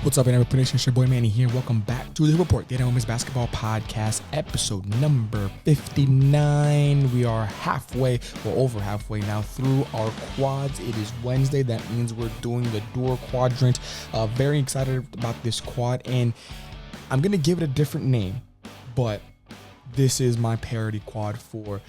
What's up, NAIA Nation? It's your boy Manny here. Welcome back to the Report, the NAIA Women's Basketball Podcast, episode number 59. We are halfway, or over halfway now, through our quads. It is Wednesday. That means we're doing the Duer Quadrant. Very excited about this quad, and I'm going to give it a different name, but this is my parody quad for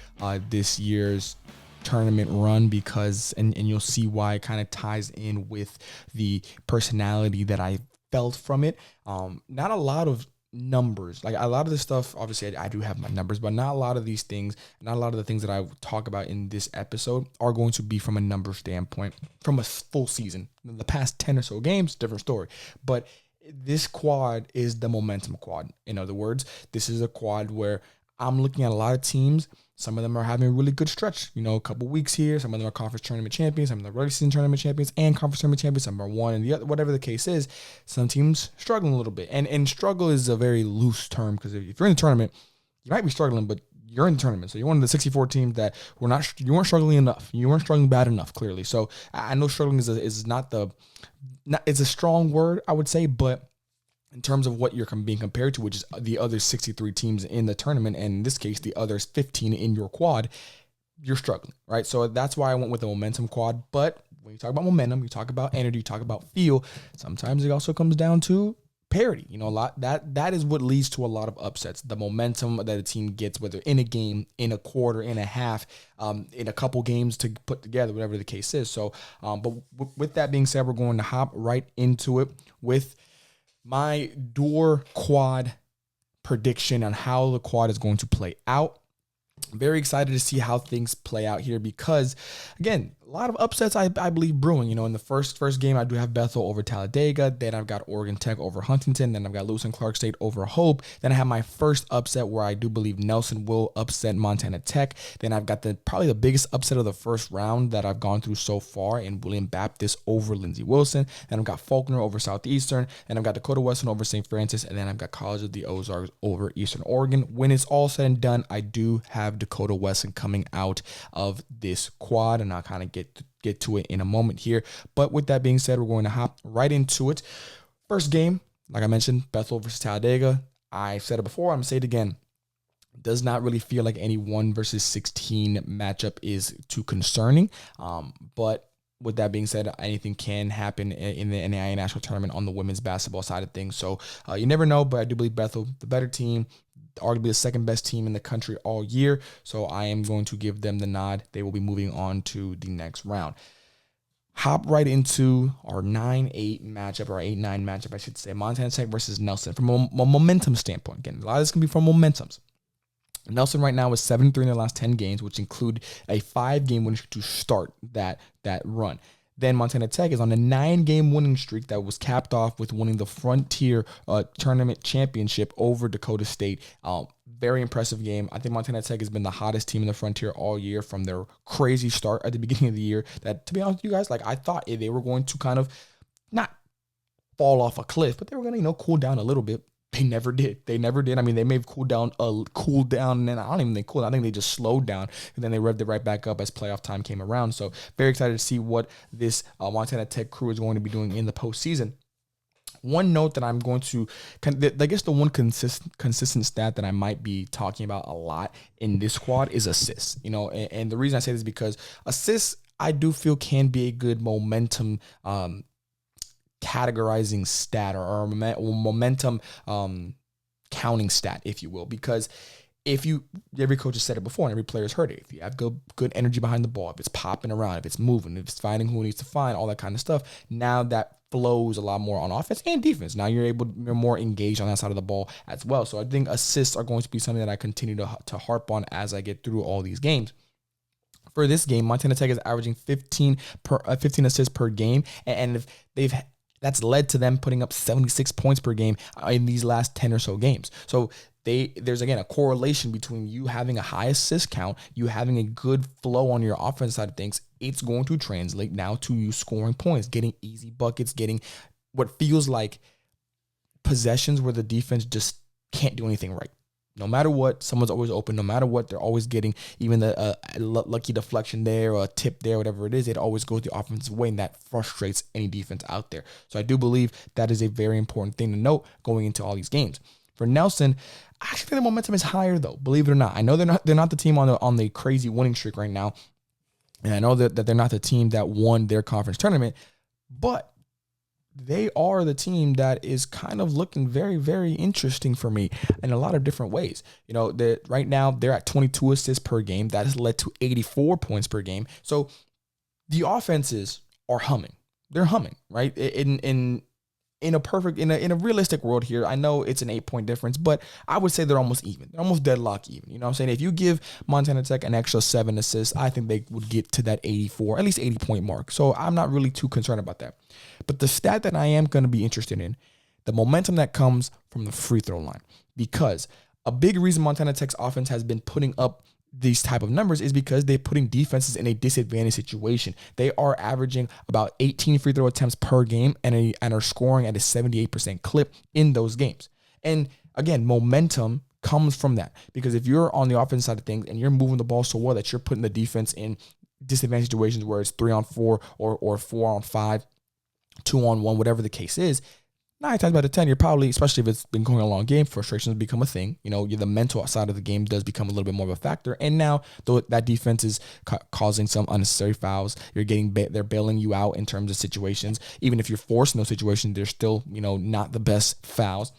this year's tournament run because, and you'll see why it kind of ties in with the personality that I felt from it. Not a lot of numbers, like a lot of this stuff, obviously I do have my numbers, but not a lot of these things, not a lot of the things that I talk about in this episode are going to be from a number standpoint, from a full season. The past 10 or so games, different story. But this quad is the momentum quad. In other words, this is a quad where I'm looking at a lot of teams. Some of them are having a really good stretch, a couple weeks here. Some of them are conference tournament champions. Some of them are regular season tournament champions and conference tournament champions. Some are one and the other, whatever the case is. Some teams struggling a little bit. And struggle is a very loose term because if you're in the tournament, you might be struggling, but you're in the tournament. So you're one of the 64 teams that you weren't struggling enough. You weren't struggling bad enough, clearly. So I know struggling is not it's a strong word, I would say, but in terms of what you're being compared to, which is the other 63 teams in the tournament, and in this case, the other 15 in your quad, you're struggling, right? So that's why I went with the momentum quad. But when you talk about momentum, you talk about energy, you talk about feel, sometimes it also comes down to parity. A lot that is what leads to a lot of upsets. The momentum that a team gets, whether in a game, in a quarter, in a half, in a couple games to put together, whatever the case is. So, but with that being said, we're going to hop right into it with my Duer Quad prediction on how the quad is going to play out. I'm very excited to see how things play out here because, again, a lot of upsets I believe brewing. In the first game, I do have Bethel over Talladega. Then I've got Oregon Tech over Huntington. Then I've got Lewis-Clarke State over Hope. Then I have my first upset where I do believe Nelson will upset Montana Tech. Then I've got probably the biggest upset of the first round that I've gone through so far in William Baptist over Lindsey Wilson. Then I've got Faulkner over Southeastern. Then I've got Dakota Wesleyan over St. Francis. And then I've got College of the Ozarks over Eastern Oregon. When it's all said and done, I do have Dakota Wesleyan coming out of this quad, and I'll kind of get to it in a moment here. But with that being said, we're going to hop right into it. First game, like I mentioned, Bethel versus Talladega. I've said it before, I'm going to say it again. Does not really feel like any 1 versus 16 matchup is too concerning. But with that being said, anything can happen in the NAIA National Tournament on the women's basketball side of things. So you never know, but I do believe Bethel, the better team, arguably the second best team in the country all year. So I am going to give them the nod. They will be moving on to the next round. Hop right into our 9-8 matchup, or 8-9 matchup, I should say. Montana Tech versus Nelson. From a momentum standpoint, again, a lot of this can be from momentums. Nelson right now is 7-3 in their last 10 games, which include a 5-game winning streak to start that run. Then Montana Tech is on a 9-game winning streak that was capped off with winning the Frontier Tournament Championship over Dakota State. Very impressive game. I think Montana Tech has been the hottest team in the Frontier all year from their crazy start at the beginning of the year. That, to be honest with you guys, I thought they were going to kind of not fall off a cliff, but they were going to, cool down a little bit. They never did. They may have cooled down, and then I don't even think cooled down. I think they just slowed down, and then they revved it right back up as playoff time came around. So very excited to see what this Montana Tech crew is going to be doing in the postseason. One note that I'm going to, I guess the one consistent stat that I might be talking about a lot in this squad is assists. And the reason I say this is because assists, I do feel, can be a good momentum categorizing stat or momentum counting stat, if you will, because every coach has said it before and every player's heard it. If you have good energy behind the ball, if it's popping around, if it's moving, if it's finding who it needs to find, all that kind of stuff, now that flows a lot more on offense and defense. Now you're more engaged on that side of the ball as well. So I think assists are going to be something that I continue to harp on as I get through all these games. For this game, Montana Tech is averaging 15 assists per game, and that's led to them putting up 76 points per game in these last 10 or so games. So there's, again, a correlation between you having a high assist count, you having a good flow on your offense side of things. It's going to translate now to you scoring points, getting easy buckets, getting what feels like possessions where the defense just can't do anything right. No matter what, someone's always open. No matter what, they're always getting even the lucky deflection there or a tip there, whatever it is. It always goes the offensive way, and that frustrates any defense out there. So I do believe that is a very important thing to note going into all these games. For Nelson, I actually think the momentum is higher, though. Believe it or not, I know they're not the team on the crazy winning streak right now, and I know that they're not the team that won their conference tournament, but they are the team that is kind of looking very, very interesting for me in a lot of different ways. You know, right now they're at 22 assists per game. That has led to 84 points per game. So the offenses are humming. They're humming, right? In a realistic world here, I know it's an 8-point difference, but I would say they're almost even. They're almost deadlock even. You know what I'm saying? If you give Montana Tech an extra 7 assists, I think they would get to that 84, at least 80-point mark. So I'm not really too concerned about that. But the stat that I am going to be interested in, the momentum that comes from the free throw line. Because a big reason Montana Tech's offense has been putting up these type of numbers is because they're putting defenses in a disadvantaged situation. They are averaging about 18 free throw attempts per game and are scoring at a 78% clip in those games. And again, momentum comes from that, because if you're on the offense side of things and you're moving the ball so well that you're putting the defense in disadvantaged situations where it's 3-on-4 or 4-on-5, 2-on-1, whatever the case is, 9 times out of 10, you're probably, especially if it's been going a long game, frustrations become a thing. You know, the mental side of the game does become a little bit more of a factor. And now, though that defense is causing some unnecessary fouls, they're bailing you out in terms of situations. Even if you're forced in those situations, they're still, not the best fouls.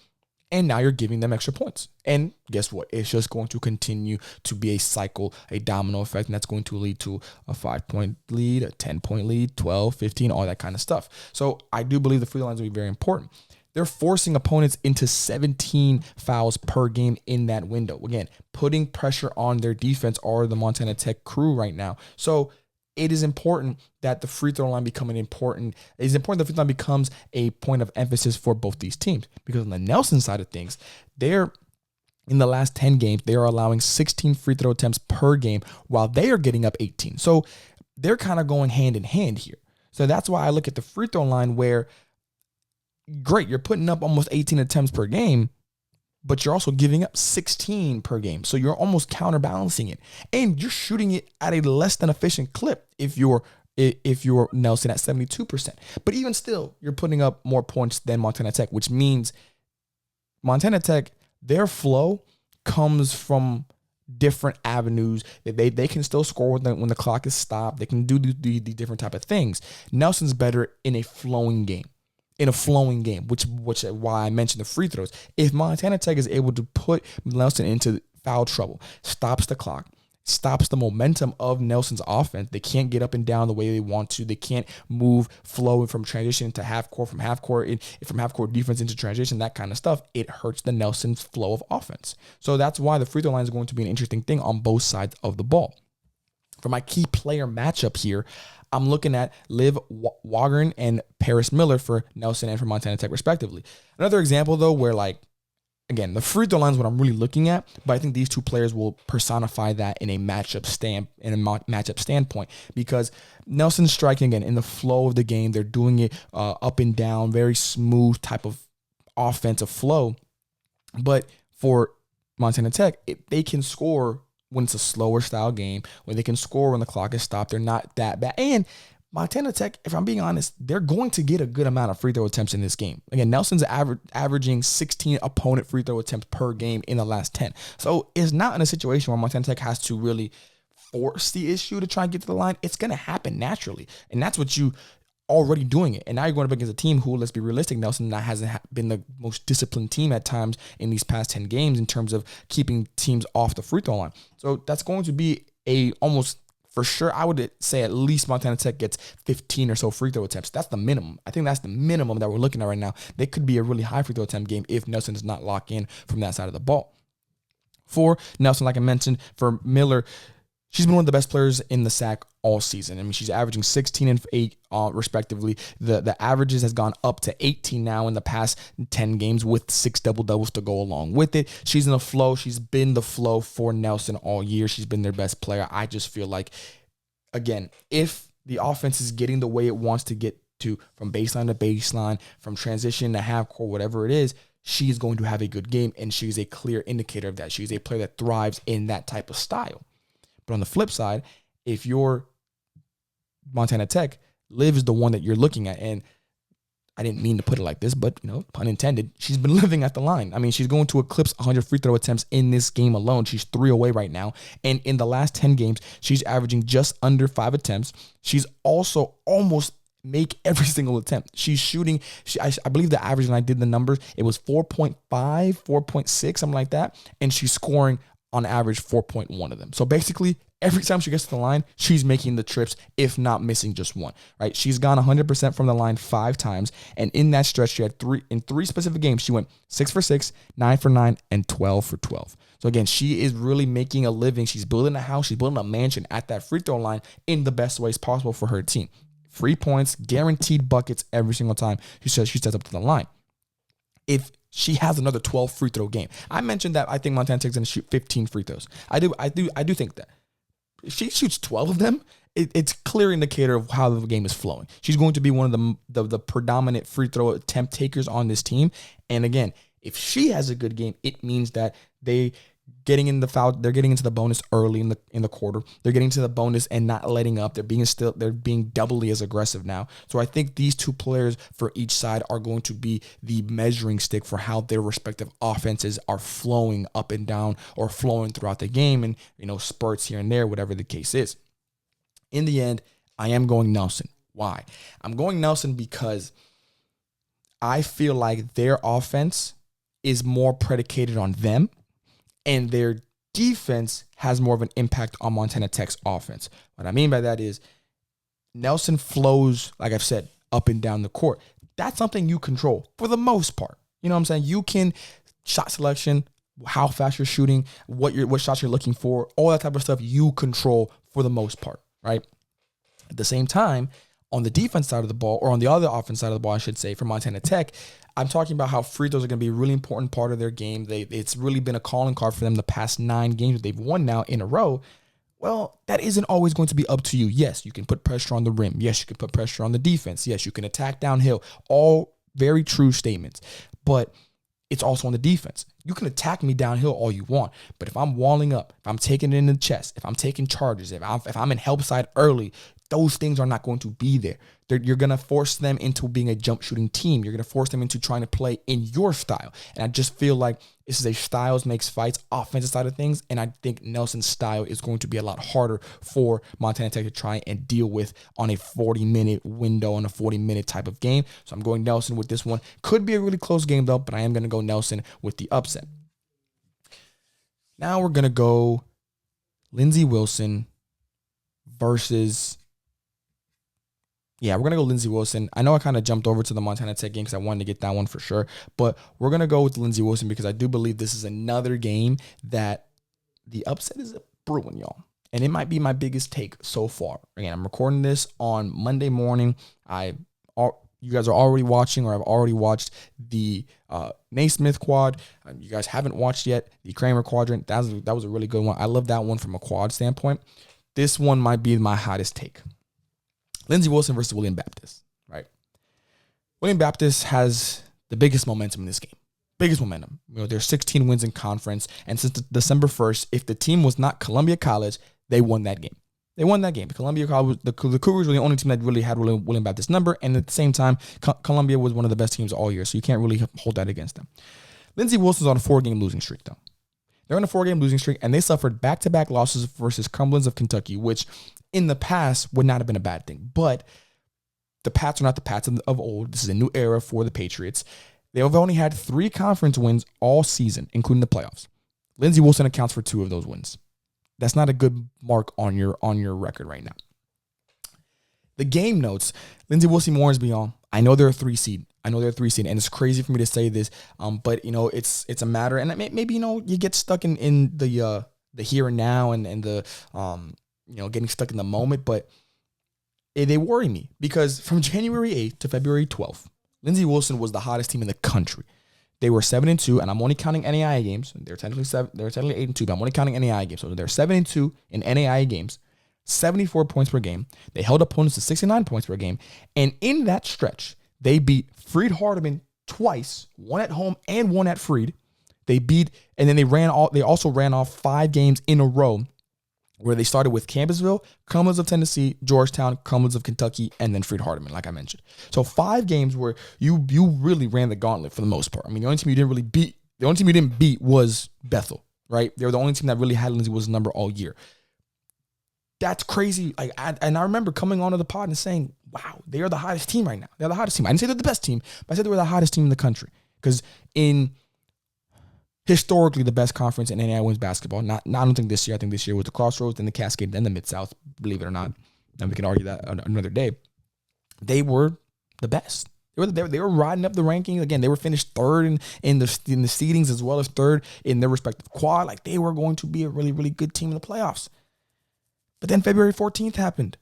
And now you're giving them extra points. And guess what? It's just going to continue to be a cycle, a domino effect, and that's going to lead to a 5-point lead, a 10-point lead, 12, 15, all that kind of stuff. So I do believe the free throw lines will be very important. They're forcing opponents into 17 fouls per game in that window. Again, putting pressure on their defense are the Montana Tech crew right now. So it is important that the free throw line becomes the free throw line becomes a point of emphasis for both these teams. Because on the Nelson side of things, in the last 10 games, they are allowing 16 free throw attempts per game while they are getting up 18. So they're kind of going hand in hand here. So that's why I look at the free throw line where, great, you're putting up almost 18 attempts per game, but you're also giving up 16 per game. So you're almost counterbalancing it. And you're shooting it at a less than efficient clip if you're Nelson at 72%. But even still, you're putting up more points than Montana Tech, which means Montana Tech, their flow comes from different avenues. They can still score when the clock is stopped. They can do the different type of things. Nelson's better in a flowing game. Which why I mentioned the free throws. If Montana Tech is able to put Nelson into foul trouble, stops the clock, stops the momentum of Nelson's offense, they can't get up and down the way they want to. They can't flow from transition to half court, from half court defense into transition, that kind of stuff. It hurts the Nelson's flow of offense. So that's why the free throw line is going to be an interesting thing on both sides of the ball. For my key player matchup here, I'm looking at Liv Wagern and Paris Miller for Nelson and for Montana Tech, respectively. Another example, though, where, again, the free throw line is what I'm really looking at, but I think these two players will personify that in a matchup standpoint, because Nelson's striking, again, in the flow of the game. They're doing it up and down, very smooth type of offensive flow. But for Montana Tech, they can score when it's a slower style game, when they can score when the clock is stopped. They're not that bad. And Montana Tech, if I'm being honest, they're going to get a good amount of free throw attempts in this game. Again, Nelson's averaging 16 opponent free throw attempts per game in the last 10. So it's not in a situation where Montana Tech has to really force the issue to try and get to the line. It's going to happen naturally. And that's what you already doing it. And now you're going up against a team who, let's be realistic, Nelson hasn't been the most disciplined team at times in these past 10 games in terms of keeping teams off the free throw line. So that's going to be almost for sure, I would say at least Montana Tech gets 15 or so free throw attempts. That's the minimum. I think that's the minimum that we're looking at right now. They could be a really high free throw attempt game if Nelson does not lock in from that side of the ball. For Nelson, like I mentioned, for Miller, she's been one of the best players in the SAC all season. I mean, she's averaging 16 and 8, respectively. The averages has gone up to 18 now in the past 10 games with 6 double-doubles to go along with it. She's in the flow. She's been the flow for Nelson all year. She's been their best player. I just feel like, again, if the offense is getting the way it wants to get to, from baseline to baseline, from transition to half court, whatever it is, she is going to have a good game, and she's a clear indicator of that. She's a player that thrives in that type of style. But on the flip side, if you're Montana Tech, Liv is the one that you're looking at, and I didn't mean to put it like this, but, pun intended, she's been living at the line. I mean, she's going to eclipse 100 free throw attempts in this game alone. She's 3 away right now. And in the last 10 games, she's averaging just under 5 attempts. She's also almost make every single attempt. She's shooting, I believe the average, when I did the numbers, it was 4.5, 4.6, something like that. And she's scoring on average 4.1 of them. So basically, every time she gets to the line, she's making the trips, if not missing just one, right? She's gone 100% from the line 5 times. And in that stretch, she had 3 specific games. She went 6 for 6, 9 for 9, and 12 for 12. So again, she is really making a living. She's building a house. She's building a mansion at that free throw line in the best ways possible for her team. Free points, guaranteed buckets every single time she steps up to the line. If she has another 12 free throw game, I mentioned that I think Montana Tech's going to shoot 15 free throws. I do think that. If she shoots 12 of them, it's a clear indicator of how the game is flowing. She's going to be one of the predominant free throw attempt takers on this team. And again, if she has a good game, it means that they're getting into the bonus early in the quarter. They're getting to the bonus and not letting up. They're being doubly as aggressive now. So I think these two players for each side are going to be the measuring stick for how their respective offenses are flowing up and down or flowing throughout the game, and spurts here and there, whatever the case is. In the end, I am going Nelson. Why? I'm going Nelson because I feel like their offense is more predicated on them, and their defense has more of an impact on Montana Tech's offense. What I mean by that is Nelson flows, like I've said, up and down the court. That's something you control for the most part. You know what I'm saying? You can shot selection, how fast you're shooting, what shots you're looking for, all that type of stuff you control for the most part, right? At the same time, on the defense side of the ball, or on the other offense side of the ball, I should say, for Montana Tech, I'm talking about how free throws are going to be a really important part of their game. It's really been a calling card for them the past 9 games that they've won now in a row. Well, that isn't always going to be up to you. Yes, you can put pressure on the rim. Yes, you can put pressure on the defense. Yes, you can attack downhill. All very true statements. But it's also on the defense. You can attack me downhill all you want, but if I'm walling up, if I'm taking it in the chest, if I'm taking charges, if I'm in help side early, those things are not going to be there. You're going to force them into being a jump shooting team. You're going to force them into trying to play in your style. And I just feel like this is a styles makes fights offensive side of things. And I think Nelson's style is going to be a lot harder for Montana Tech to try and deal with on a 40-minute window, on a 40-minute type of game. So I'm going Nelson with this one. Could be a really close game though, but I am going to go Nelson with the upset. Now we're going to go Lindsey Wilson versus... Yeah, we're going to go Lindsey Wilson. I know I kind of jumped over to the Montana Tech game because I wanted to get that one for sure. But we're going to go with Lindsey Wilson because I do believe this is another game that the upset is brewing, y'all. And it might be my biggest take so far. Again, I'm recording this on Monday morning. You guys are already watching, or I've already watched the Naismith quad. You guys haven't watched yet the Kramer quadrant. That was a really good one. I love that one from a quad standpoint. This one might be my hottest take. Lindsey Wilson versus William Baptist, right? William Baptist has the biggest momentum in this game. Biggest momentum. There's 16 wins in conference, and since December 1st, if the team was not Columbia College, they won that game. They won that game. Columbia College, the Cougars were the only team that really had William Baptist's number, and at the same time, Columbia was one of the best teams all year, so you can't really hold that against them. Lindsey Wilson's on a 4-game losing streak, though. They're on a 4-game losing streak, and they suffered back-to-back losses versus Cumberlands of Kentucky, which in the past would not have been a bad thing. But the Pats are not the Pats of old. This is a new era for the Patriots. They have only had 3 conference wins all season, including the playoffs. Lindsey Wilson accounts for 2 of those wins. That's not a good mark on your record right now. The game notes, Lindsey Wilson Morrisby on. I know they're a 3 seed. And it's crazy for me to say this, but it's a matter, and maybe you get stuck in the here and now and the getting stuck in the moment, but they worry me because from January 8th to February 12th, Lindsey Wilson was the hottest team in the country. They were 7-2, and I'm only counting NAIA games. They're technically 8-2, but I'm only counting NAIA games. So they're 7-2 in NAIA games, 74 points per game. They held opponents to 69 points per game, and in that stretch, they beat Freed Hardeman twice, one at home and one at Freed. They beat, and then they also ran off 5 games in a row where they started with Campbellsville, Cumberlands of Tennessee, Georgetown, Cumberlands of Kentucky, and then Freed Hardeman, like I mentioned. So 5 games where you really ran the gauntlet for the most part. I mean, the only team you didn't beat was Bethel, right? They were the only team that really had Lindsey Wilson's number all year. That's crazy. I remember coming onto the pod and saying, wow, they are the hottest team right now. They're the hottest team. I didn't say they're the best team, but I said they were the hottest team in the country. Because historically the best conference in NAIA women's basketball, I don't think this year. I think this year was the Crossroads, then the Cascade, then the Mid-South, believe it or not. And we can argue that another day. They were the best. They were riding up the rankings. Again, they were finished third in the seedings as well as third in their respective quad. Like, they were going to be a really, really good team in the playoffs. But then February 14th happened,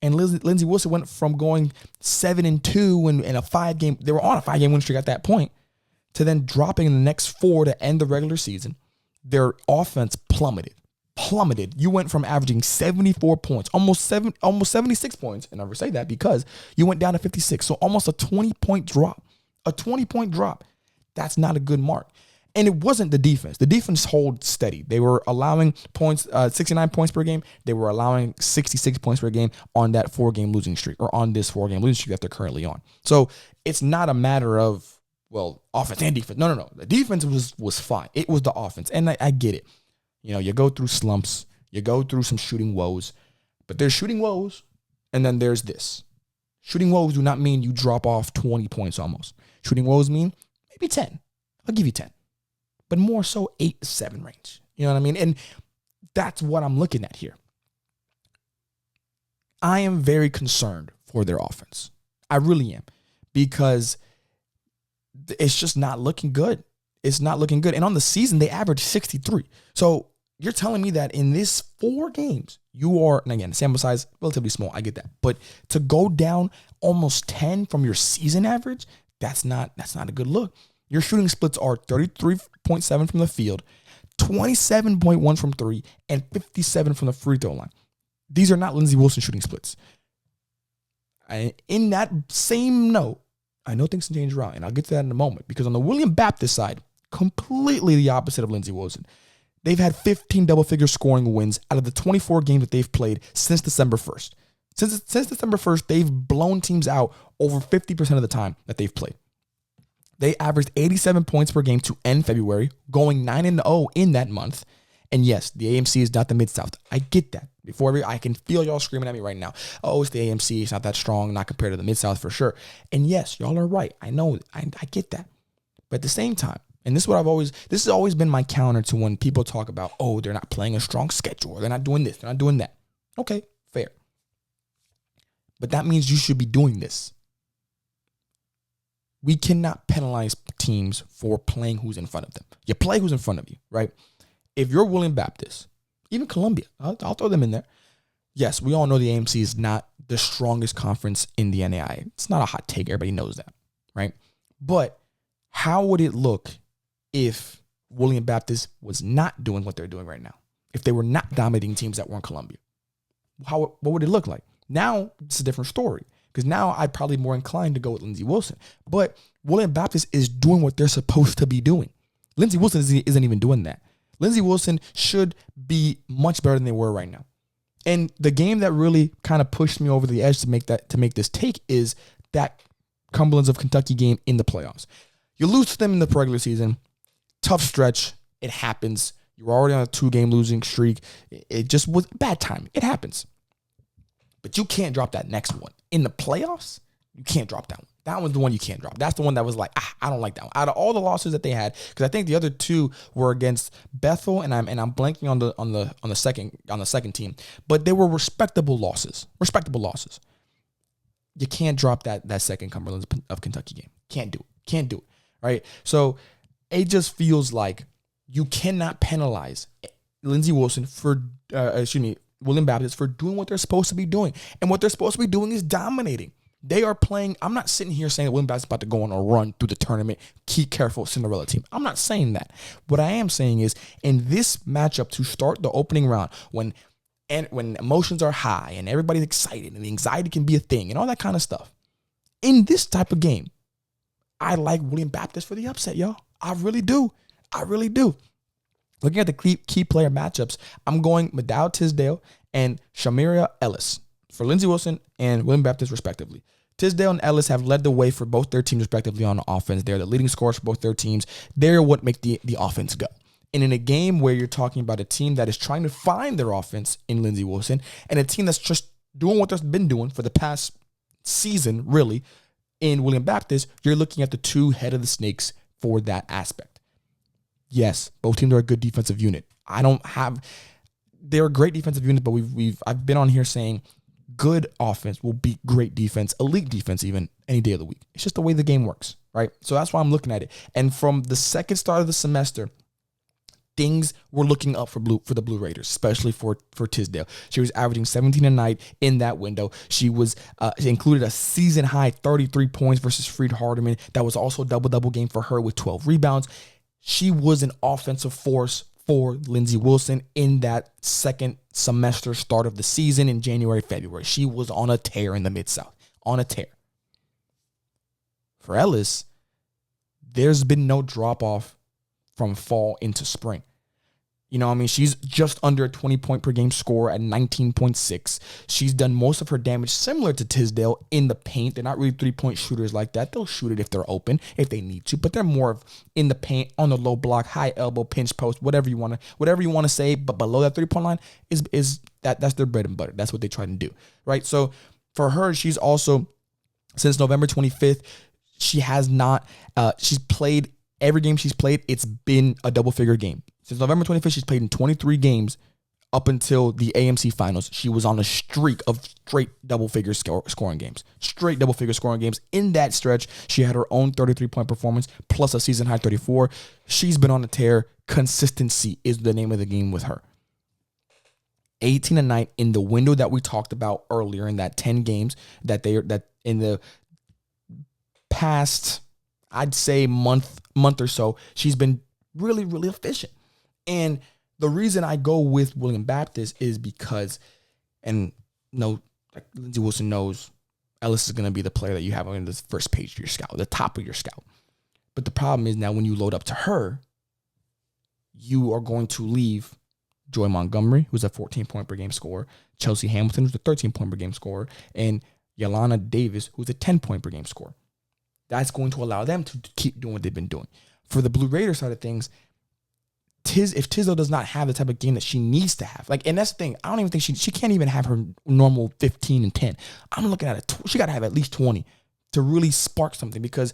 and Lindsey Wilson went from going 7-2 in a 5-game. They were on a 5-game win streak at that point, to then dropping in the next 4 to end the regular season. Their offense plummeted. You went from averaging 74 points, almost 76 points, and I never say that because you went down to 56. So almost a 20-point drop. A 20-point drop. That's not a good mark. And it wasn't the defense. The defense held steady. They were allowing points, 69 points per game. They were allowing 66 points per game on that 4-game losing streak, or on this 4-game losing streak that they're currently on. So it's not a matter of, well, offense and defense. No. The defense was fine. It was the offense. And I get it. You know, you go through slumps. You go through some shooting woes. But there's shooting woes, and then there's this. Shooting woes do not mean you drop off 20 points almost. Shooting woes mean maybe 10. I'll give you 10. But more so 8-7 range. You know what I mean? And that's what I'm looking at here. I am very concerned for their offense. I really am. Because it's just not looking good. It's not looking good. And on the season, they averaged 63. So you're telling me that in this 4 games, you are, and again, sample size, relatively small. I get that. But to go down almost 10 from your season average, that's not a good look. Your shooting splits are 33.7 from the field, 27.1 from 3, and 57 from the free throw line. These are not Lindsey Wilson shooting splits. In that same note, I know things can change around, and I'll get to that in a moment, because on the William Baptist side, completely the opposite of Lindsey Wilson. They've had 15 double-figure scoring wins out of the 24 games that they've played since December 1st. Since December 1st, they've blown teams out over 50% of the time that they've played. They averaged 87 points per game to end February, going 9-0 in that month. And yes, the AMC is not the Mid-South. I get that. I can feel y'all screaming at me right now. Oh, it's the AMC. It's not that strong, not compared to the Mid-South for sure. And yes, y'all are right. I know. I get that. But at the same time, and this has always been my counter to when people talk about, oh, they're not playing a strong schedule, or they're not doing this, they're not doing that. Okay, fair. But that means you should be doing this. We cannot penalize teams for playing who's in front of them. You play who's in front of you, right? If you're William Baptist, even Columbia, I'll throw them in there. Yes, we all know the AMC is not the strongest conference in the NAIA. It's not a hot take. Everybody knows that, right? But how would it look if William Baptist was not doing what they're doing right now? If they were not dominating teams that were in Columbia? What would it look like? Now, it's a different story. Because now I'd probably more inclined to go with Lindsey Wilson. But William Baptist is doing what they're supposed to be doing. Lindsey Wilson isn't even doing that. Lindsey Wilson should be much better than they were right now. And the game that really kind of pushed me over the edge to make this take is that Cumberlands of Kentucky game in the playoffs. You lose to them in the regular season. Tough stretch. It happens. You're already on a 2-game losing streak. It just was bad timing. It happens. But you can't drop that next one. In the playoffs, you can't drop that one. That one's the one you can't drop. That's the one that was like, I don't like that one. Out of all the losses that they had, because I think the other 2 were against Bethel, and I'm blanking on the second team, but they were respectable losses. You can't drop that second Cumberlands of Kentucky game. Can't do it. Right? So it just feels like you cannot penalize Lindsey Wilson William Baptist for doing what they're supposed to be doing. And what they're supposed to be doing is dominating. They are playing. I'm not sitting here saying that William Baptist is about to go on a run through the tournament. Keep careful, Cinderella team. I'm not saying that. What I am saying is, in this matchup to start the opening round, when emotions are high and everybody's excited and the anxiety can be a thing and all that kind of stuff, in this type of game, I like William Baptist for the upset, y'all. I really do. I really do. Looking at the key player matchups, I'm going Maddow Tisdale and Shamiria Ellis for Lindsey Wilson and William Baptist, respectively. Tisdale and Ellis have led the way for both their teams, respectively, on offense. They're the leading scorers for both their teams. They're what make the offense go. And in a game where you're talking about a team that is trying to find their offense in Lindsey Wilson and a team that's just doing what they've been doing for the past season, really, in William Baptist, you're looking at the two head of the snakes for that aspect. Yes, both teams are a good defensive unit. They're a great defensive unit, but I've been on here saying good offense will beat great defense, elite defense even, any day of the week. It's just the way the game works, right? So that's why I'm looking at it. And from the second start of the semester, things were looking up for the Blue Raiders, especially for Tisdale. She was averaging 17 a night in that window. She included a season high 33 points versus Freed Hardeman. That was also a double game for her with 12 rebounds. She was an offensive force for Lindsey Wilson in that second semester start of the season in January, February. She was on a tear in the Mid-South, on a tear. For Ellis, there's been no drop-off from fall into spring. You know what I mean? She's just under a 20-point per game score at 19.6. She's done most of her damage similar to Tisdale in the paint. They're not really three-point shooters like that. They'll shoot it if they're open, if they need to, but they're more of in the paint, on the low block, high elbow, pinch post, whatever you want to say. But below that three-point line that's their bread and butter. That's what they try to do, right? So for her, she's also, since November 25th, she has not. She's played every game she's played. It's been a double-figure game. Since November 25th, she's played in 23 games up until the AMC finals. She was on a streak of straight double-figure scoring games. Straight double-figure scoring games. In that stretch, she had her own 33-point performance plus a season-high 34. She's been on a tear. Consistency is the name of the game with her. 18 a night in the window that we talked about earlier in that 10 games that in the past, I'd say month or so, she's been really, really efficient. And the reason I go with William Baptist is because, and no, like Lindsey Wilson knows, Ellis is going to be the player that you have on the first page of your scout, the top of your scout. But the problem is now when you load up to her, you are going to leave Joy Montgomery, who's a 14-point per game scorer, Chelsea Hamilton, who's a 13-point per game scorer, and Yolanda Davis, who's a 10-point per game scorer. That's going to allow them to keep doing what they've been doing. For the Blue Raiders side of things, if Tisdale does not have the type of game that she needs to have, and that's the thing, I don't even think she can't even have her normal 15 and 10. I'm looking at it. She got to have at least 20 to really spark something, because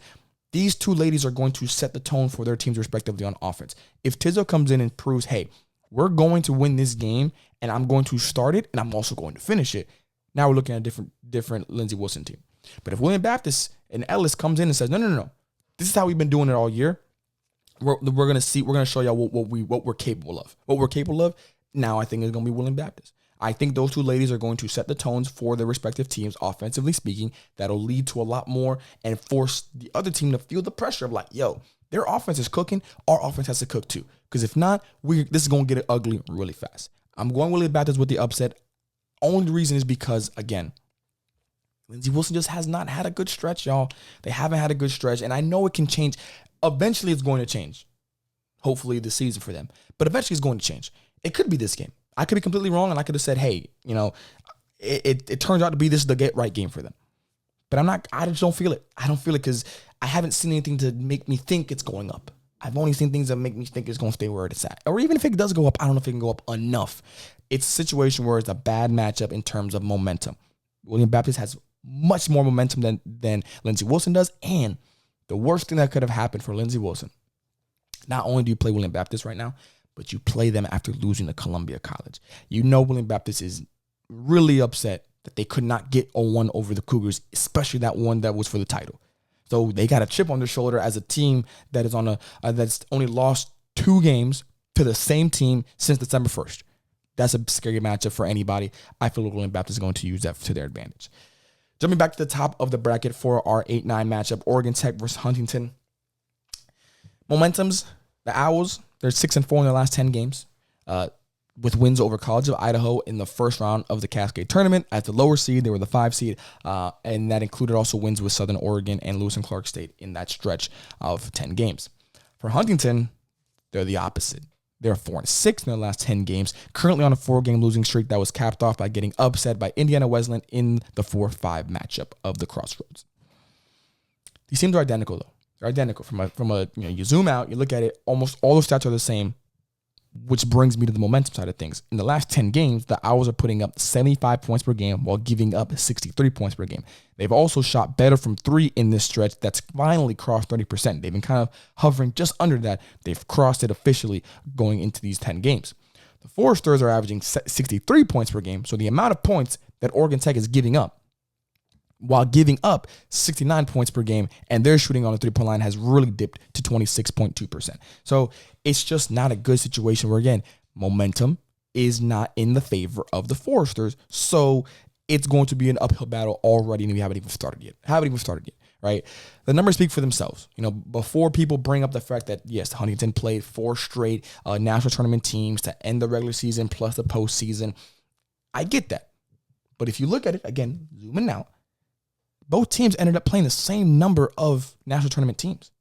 these two ladies are going to set the tone for their teams respectively on offense. If Tisdale comes in and proves, hey, we're going to win this game and I'm going to start it and I'm also going to finish it, now we're looking at a different Lindsey Wilson team. But if William Baptist and Ellis comes in and says, no, this is how we've been doing it all year, we're going to show y'all what we're capable of. What we're capable of now, I think, is going to be William Baptist. I think those two ladies are going to set the tones for their respective teams, offensively speaking. That'll lead to a lot more and force the other team to feel the pressure of like, yo, their offense is cooking. Our offense has to cook too. Because if not, this is going to get ugly really fast. I'm going William Baptist with the upset. Only reason is because, again, Lindsey Wilson just has not had a good stretch, y'all. They haven't had a good stretch, and I know it can change. Eventually, it's going to change. Hopefully, this season for them. But eventually, it's going to change. It could be this game. I could be completely wrong, and I could have said, hey, it turns out to be this is the get-right game for them. But I just don't feel it. I don't feel it because I haven't seen anything to make me think it's going up. I've only seen things that make me think it's going to stay where it's at. Or even if it does go up, I don't know if it can go up enough. It's a situation where it's a bad matchup in terms of momentum. William Baptist has much more momentum than Lindsey Wilson does. And the worst thing that could have happened for Lindsey Wilson, not only do you play William Baptist right now, but you play them after losing to Columbia College. You know William Baptist is really upset that they could not get a one over the Cougars, especially that one that was for the title. So they got a chip on their shoulder as a team that is that's only lost 2 games to the same team since December 1st. That's a scary matchup for anybody. I feel like William Baptist is going to use that to their advantage. Jumping back to the top of the bracket for our 8-9 matchup, Oregon Tech versus Huntington. Momentums, the Owls, they're 6-4 in their last 10 games. with wins over College of Idaho in the first round of the Cascade tournament. As the lower seed, they were the 5 seed, and that included also wins with Southern Oregon and Lewis-Clarke State in that stretch of 10 games. For Huntington, they're the opposite. They're 4-6 in their last 10 games, currently on a 4-game losing streak that was capped off by getting upset by Indiana Wesleyan in the 4-5 matchup of the Crossroads. These teams are identical, though. They're identical. From a you zoom out, you look at it, almost all the stats are the same, which brings me to the momentum side of things. In the last 10 games, the Owls are putting up 75 points per game while giving up 63 points per game. They've also shot better from 3 in this stretch that's finally crossed 30%. They've been kind of hovering just under that. They've crossed it officially going into these 10 games. The Foresters are averaging 63 points per game, so the amount of points that Oregon Tech is giving up while giving up 69 points per game, and their shooting on the three-point line has really dipped to 26.2%. So it's just not a good situation where, again, momentum is not in the favor of the Foresters. So it's going to be an uphill battle already, and we haven't even started yet. Right? The numbers speak for themselves. Before people bring up the fact that, yes, Huntington played 4 straight national tournament teams to end the regular season plus the postseason, I get that. But if you look at it, again, zooming out, both teams ended up playing the same number of national tournament teams.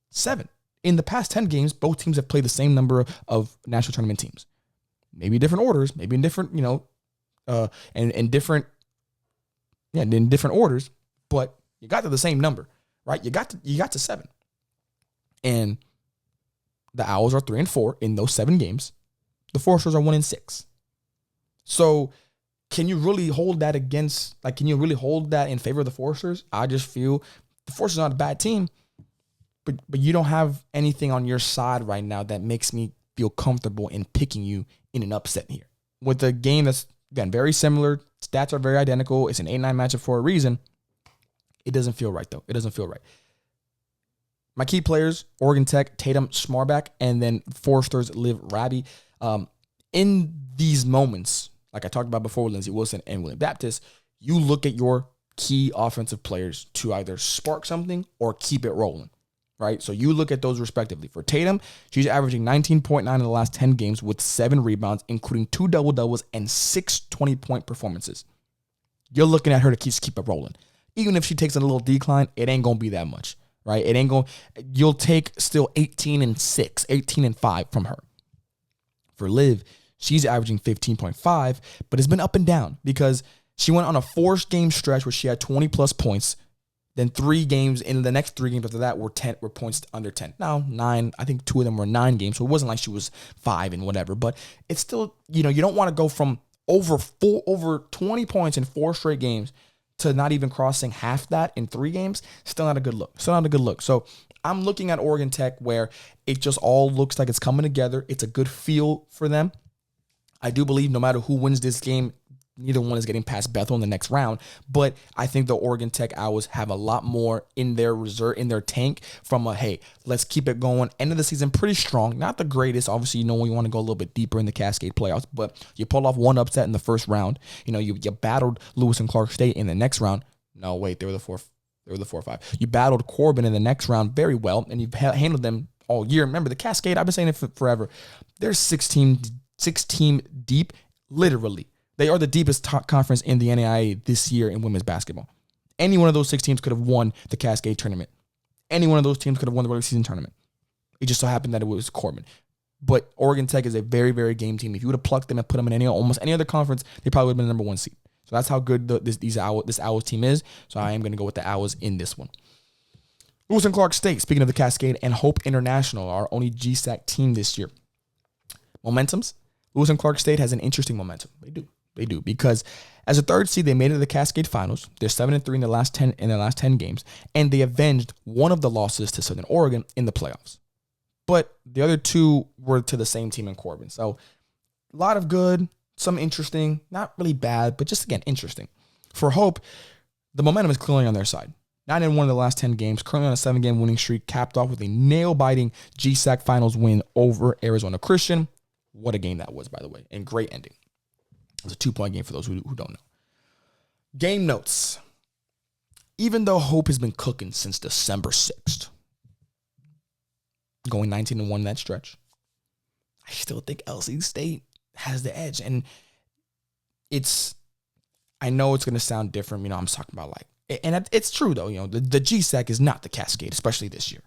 7. In the past 10 games, both teams have played the same number of national tournament teams. Maybe different orders, maybe in different, in different orders, but you got to the same number, right? You got to 7. And the Owls are 3-4 in those 7 games. The Foresters are 1-6. So can you really hold that in favor of the Foresters? I just feel the Foresters are not a bad team, but you don't have anything on your side right now that makes me feel comfortable in picking you in an upset here. With a game that's, again, very similar, stats are very identical, it's an 8-9 matchup for a reason, it doesn't feel right, though. It doesn't feel right. My key players, Oregon Tech, Tatum, Smarback, and then Foresters, Liv Rabi. In these moments, like I talked about before with Lindsey Wilson and William Baptist, you look at your key offensive players to either spark something or keep it rolling, right? So you look at those respectively. For Tatum, she's averaging 19.9 in the last 10 games with 7 rebounds, including 2 double-doubles and 6 20-point performances. You're looking at her to keep it rolling. Even if she takes a little decline, it ain't going to be that much, right? You'll take still 18-6, 18-5 from her. For Liv, she's averaging 15.5, but it's been up and down because she went on a 4-game stretch where she had 20-plus points. Then 3 games, in the next 3 games after that were points under 10. Now, 9, I think 2 of them were 9 games, so it wasn't like she was 5 and whatever. But it's still, you don't want to go from over 20 points in 4 straight games to not even crossing half that in 3 games. Still not a good look. So I'm looking at Oregon Tech where it just all looks like it's coming together. It's a good feel for them. I do believe no matter who wins this game, neither one is getting past Bethel in the next round. But I think the Oregon Tech Owls have a lot more in their reserve, in their tank from hey, let's keep it going. End of the season pretty strong. Not the greatest. Obviously, we want to go a little bit deeper in the Cascade playoffs, but you pull off one upset in the first round. You battled Lewis-Clarke State in the next round. No, wait, they were the 4-5. You battled Corbin in the next round very well, and you've handled them all year. Remember, the Cascade, I've been saying it forever. They're 16 deep, literally. They are the deepest conference in the NAIA this year in women's basketball. Any one of those 6 teams could have won the Cascade tournament. Any one of those teams could have won the regular season tournament. It just so happened that it was Corbin. But Oregon Tech is a very, very game team. If you would have plucked them and put them in almost any other conference, they probably would have been the number 1 seed. So that's how good this Owls team is. So I am going to go with the Owls in this one. Lewis-Clarke State, speaking of the Cascade, and Hope International, our only GSAC team this year. Momentums. Lewis-Clarke State has an interesting momentum. They do because as a 3rd seed, they made it to the Cascade Finals. They're 7-3 in their last 10 games, and they avenged one of the losses to Southern Oregon in the playoffs. But the other 2 were to the same team in Corbin. So a lot of good, some interesting, not really bad, but just again interesting. For Hope, the momentum is clearly on their side. 9-1 in the last 10 games, currently on a 7-game winning streak, capped off with a nail-biting GSAC Finals win over Arizona Christian. What a game that was, by the way, and great ending. It was a 2-point game for those who don't know. Game notes. Even though Hope has been cooking since December 6th, going 19-1 in that stretch, I still think LC State has the edge. And I know it's going to sound different. I'm talking about and it's true though, the GSAC is not the Cascade, especially this year.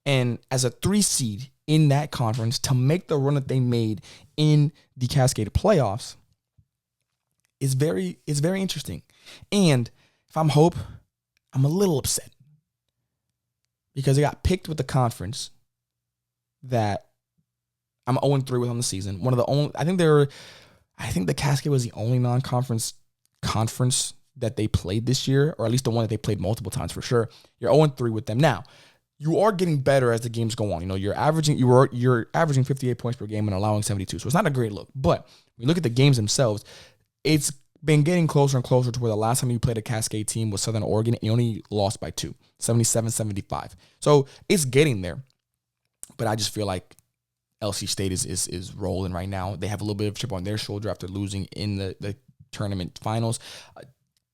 And as a 3 seed in that conference, to make the run that they made in the Cascade playoffs is very interesting. And if I'm Hope, I'm a little upset because they got picked with the conference that I'm 0-3 with on the season. One of the only, I think the Cascade was the only non-conference conference that they played this year, or at least the one that they played multiple times for sure. You're 0-3 with them. Now, you are getting better as the games go on. You're averaging 58 points per game and allowing 72. So it's not a great look. But when you look at the games themselves, it's been getting closer and closer to where the last time you played a Cascade team was Southern Oregon, and you only lost by 2, 77-75. So it's getting there. But I just feel like LC State is rolling right now. They have a little bit of chip on their shoulder after losing in the tournament finals.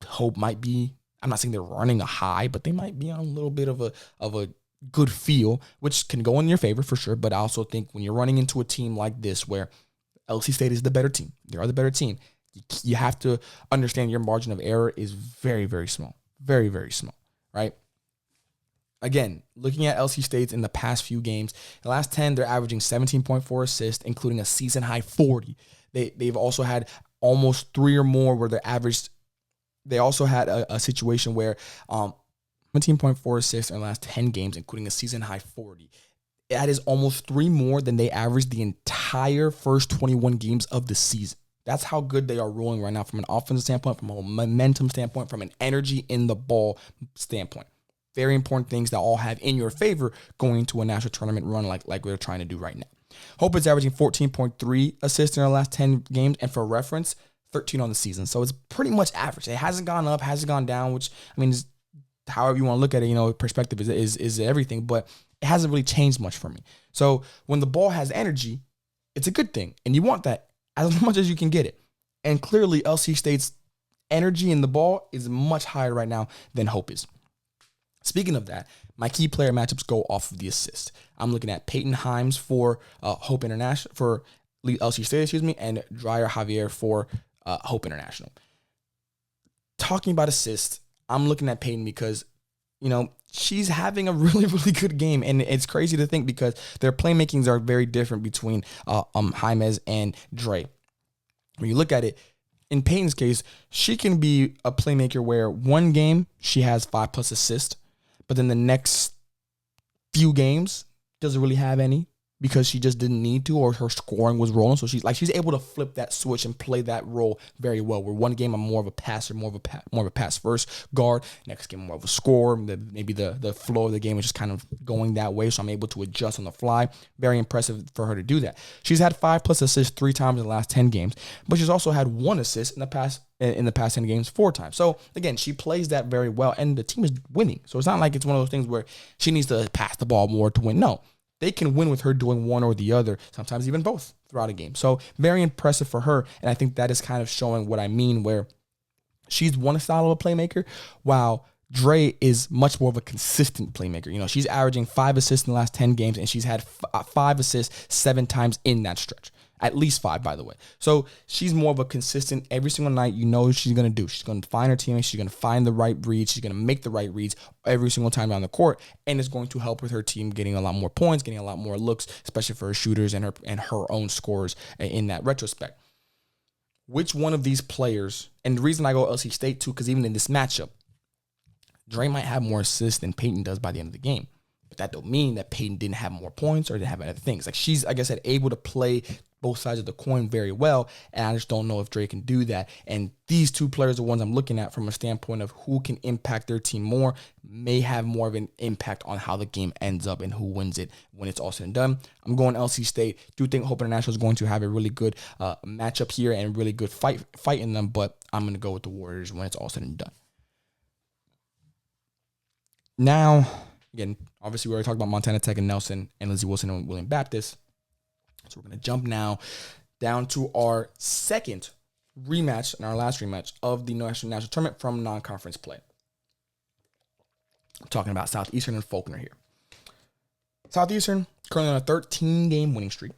Hope might be, I'm not saying they're running a high, but they might be on a little bit of a good feel, which can go in your favor for sure. But I also think when you're running into a team like this where LC State is the better team, they are the better team, you have to understand your margin of error is very, very small. Very, very small, right? Again, looking at LC State's in the past few games, the last 10, they're averaging 17.4 assists, including a season-high 40. They've also had almost 3 or more where they're averaged. They also had a situation where 17.4 assists in the last 10 games, including a season-high 40. That is almost 3 more than they averaged the entire first 21 games of the season. That's how good they are rolling right now from an offensive standpoint, from a momentum standpoint, from an energy in the ball standpoint. Very important things that all have in your favor going into a national tournament run like we're trying to do right now. Hope is averaging 14.3 assists in our last 10 games, and for reference, 13 on the season. So it's pretty much average. It hasn't gone up, hasn't gone down, which, is however you want to look at it, perspective is everything, but it hasn't really changed much for me. So when the ball has energy, it's a good thing, and you want that as much as you can get it. And clearly, LC State's energy in the ball is much higher right now than Hope is. Speaking of that, my key player matchups go off of the assist. I'm looking at Peyton Himes for Hope International, for LC State, and Dreyer Javier for Hope International. Talking about assists, I'm looking at Peyton because, she's having a really, really good game. And it's crazy to think because their playmakings are very different between James and Dre. When you look at it, in Peyton's case, she can be a playmaker where one game she has 5+ assists, but then the next few games doesn't really have any because she just didn't need to, or her scoring was rolling. So she's able to flip that switch and play that role very well. Where one game I'm more of a passer, more of a pass first guard. Next game more of a scorer. Maybe the flow of the game is just kind of going that way, so I'm able to adjust on the fly. Very impressive for her to do that. She's had 5+ assists 3 times in the last 10 games, but she's also had 1 assist in the past 10 games 4 times. So again, she plays that very well, and the team is winning. So it's not like it's one of those things where she needs to pass the ball more to win. No. They can win with her doing one or the other, sometimes even both throughout a game. So very impressive for her. And I think that is kind of showing what I mean, where she's one style of a playmaker, while Dre is much more of a consistent playmaker. She's averaging 5 assists in the last 10 games, and she's had 5 assists 7 times in that stretch. At least 5, by the way. So she's more of a consistent, every single night, what she's going to do. She's going to find her teammates. She's going to find the right reads. She's going to make the right reads every single time down the court. And it's going to help with her team getting a lot more points, getting a lot more looks, especially for her shooters and her own scores in that retrospect. Which one of these players, and the reason I go LC State too, because even in this matchup, Dre might have more assists than Peyton does by the end of the game. But that don't mean that Peyton didn't have more points or didn't have other things. She's, like I said, able to play both sides of the coin very well, and I just don't know if Dre can do that. And these 2 players are ones I'm looking at from a standpoint of who can impact their team more, may have more of an impact on how the game ends up and who wins it when it's all said and done. I'm going LC State. Do think Hope International is going to have a really good matchup here and really good fight in them, but I'm going to go with the Warriors when it's all said and done. Now, again, obviously we already talked about Montana Tech and Nelson and Lindsey Wilson and William Baptist. So we're going to jump now down to our second rematch and our last rematch of the national tournament from non-conference play. I'm talking about Southeastern and Faulkner here. Southeastern currently on a 13-game winning streak.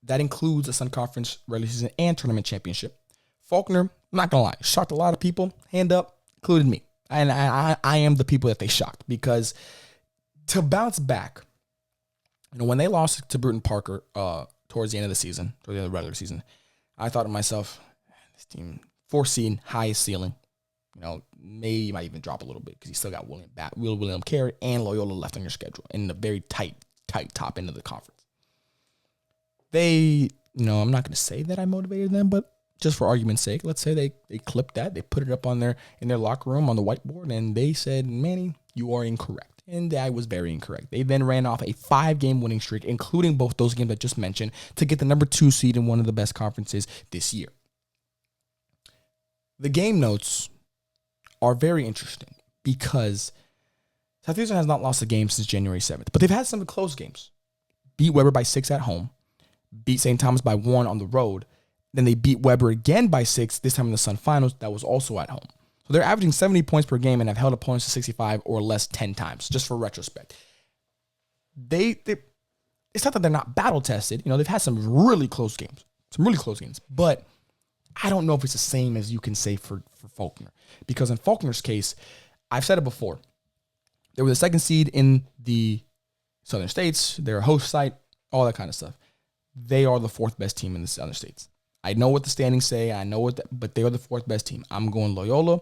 That includes the Sun Conference regular season and tournament championship. Faulkner, I'm not going to lie, shocked a lot of people. Hand up, included me. And I am the people that they shocked, because to bounce back, when they lost to Bruton Parker towards the end of the season, toward the end of the regular season, I thought to myself, this team, 4 seed, highest ceiling. Maybe you might even drop a little bit because you still got William Carey and Loyola left on your schedule in the very tight top end of the conference. They, I'm not going to say that I motivated them, but just for argument's sake, let's say they clipped that, they put it up in their locker room on the whiteboard, and they said, Manny, you are incorrect. And I was very incorrect. They then ran off a 5-game winning streak, including both those games I just mentioned, to get the number 2 seed in one of the best conferences this year. The game notes are very interesting because Southeastern has not lost a game since January 7th, but they've had some close games. Beat Weber by 6 at home, beat St. Thomas by 1 on the road, then they beat Weber again by 6, this time in the Sun Finals, that was also at home. So they're averaging 70 points per game and have held opponents to 65 or less 10 times, just for retrospect. It's not that they're not battle-tested. They've had some really close games, but I don't know if it's the same as you can say for Faulkner. Because in Faulkner's case, I've said it before, they were the 2nd seed in the Southern States, they're a host site, all that kind of stuff. They are the 4th best team in the Southern States. I know what the standings say, but they are the 4th best team. I'm going Loyola,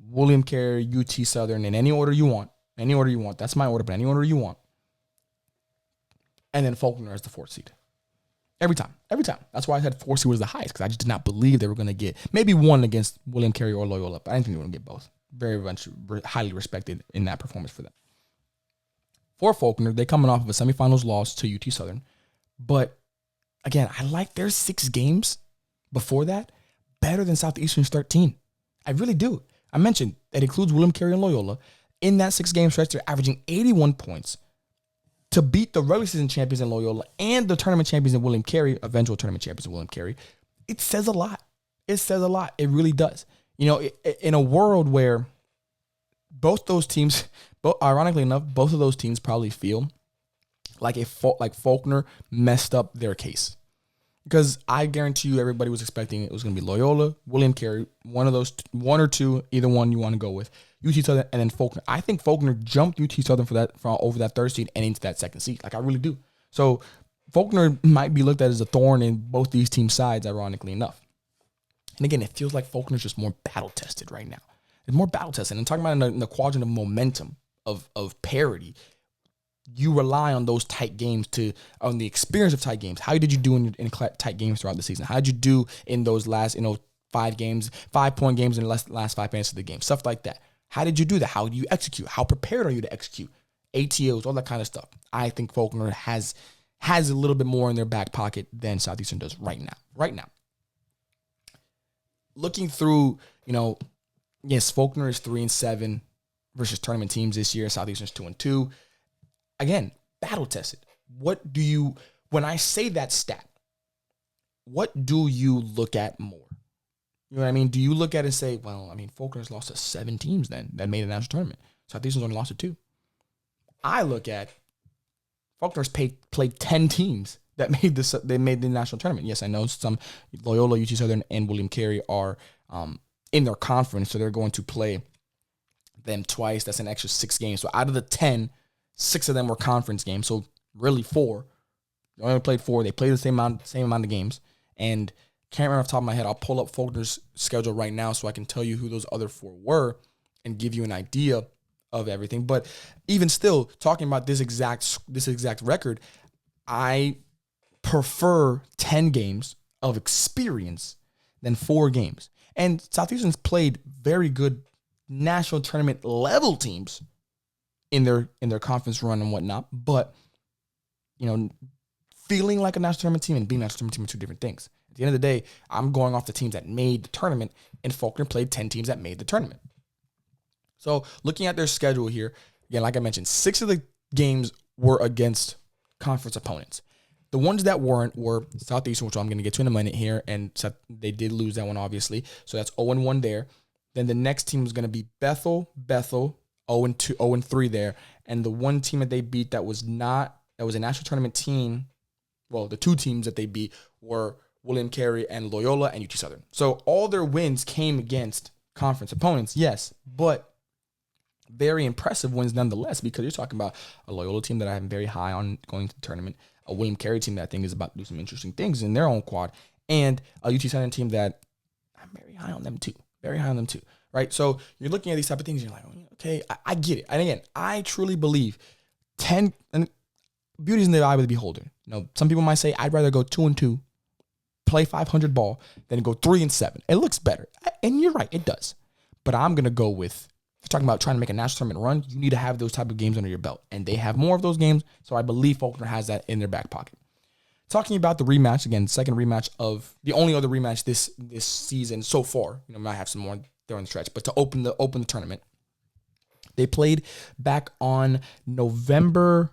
William Carey, UT Southern, in any order you want. That's my order, but any order you want. And then Faulkner as the 4th seed. Every time. That's why I said 4 seed was the highest, because I just did not believe they were going to get maybe one against William Carey or Loyola, but I didn't think they were going to get both. Very much highly respected in that performance for them. For Faulkner, they're coming off of a semifinals loss to UT Southern, but again, I like their 6 games before that better than Southeastern's 13. I really do. I mentioned that includes William Carey and Loyola. In that 6-game stretch, they're averaging 81 points to beat the regular season champions in Loyola and the tournament champions in William Carey, eventual tournament champions in William Carey. It says a lot. It really does. In a world where both those teams, ironically enough, both of those teams probably feel like Faulkner messed up their case. Because I guarantee you everybody was expecting it was going to be Loyola, William Carey, one or two, either one you want to go with, UT Southern, and then Faulkner. I think Faulkner jumped UT Southern for over that 3rd seed and into that 2nd seed. I really do. So Faulkner might be looked at as a thorn in both these team sides, ironically enough. And again, it feels like Faulkner's just more battle-tested right now. It's more battle-tested. And talking about in the quadrant of momentum, of parity, you rely on those tight games on the experience of tight games. How did you do in tight games throughout the season? How did you do in those last 5-point games in the last 5 minutes of the game? Stuff like that. How did you do that? How do you execute? How prepared are you to execute? ATOs, all that kind of stuff. I think Faulkner has a little bit more in their back pocket than Southeastern does right now. Looking through, yes, Faulkner is 3-7 versus tournament teams this year. Southeastern's 2-2. Again, battle tested. When I say that stat, what do you look at more? You know what I mean? Do you look at it and say, well, Faulkner's lost to 7 teams then that made the national tournament. Southeastern's only lost to 2. I look at Faulkner's played 10 teams that made the national tournament. Yes, I know some Loyola, UT Southern, and William Carey are in their conference, so they're going to play them twice. That's an extra 6 games. So out of the 10, 6 of them were conference games. So really 4. They only played 4. They played the same amount of games. And can't remember off the top of my head. I'll pull up Faulkner's schedule right now so I can tell you who those other 4 were and give you an idea of everything. But even still, talking about this exact record, I prefer 10 games of experience than 4 games. And Southeastern's played very good national tournament level teams in their conference run and whatnot. But, feeling like a national tournament team and being a national tournament team are 2 different things. At the end of the day, I'm going off the teams that made the tournament, and Faulkner played 10 teams that made the tournament. So looking at their schedule here, again, like I mentioned, 6 of the games were against conference opponents. The ones that weren't were Southeastern, which I'm going to get to in a minute here, and they did lose that one, obviously. So that's 0-1 there. Then the next team was going to be Bethel, 0-3 there. And the one team that they beat that was a national tournament team well, the two teams that they beat were William Carey and Loyola and UT Southern. So all their wins came against conference opponents, yes, but very impressive wins nonetheless, because you're talking about a Loyola team that I'm very high on going to the tournament, a William Carey team that I think is about to do some interesting things in their own quad, and a UT Southern team that I'm very high on them too. Very high on them too, right? So you're looking at these type of things, and you're like, okay, I get it. And again, I truly believe 10, and beauty is in the eye of the beholder. You know, some people might say, I'd rather go 2-2, play 500 ball, than go 3-7. It looks better. And you're right, it does. But I'm going to go with, if you're talking about trying to make a national tournament run, you need to have those type of games under your belt. And they have more of those games, so I believe Faulkner has that in their back pocket. Talking about the rematch, again, second rematch of the only other rematch this season so far. You know, might have some more during the stretch, but to open the tournament, they played back on November.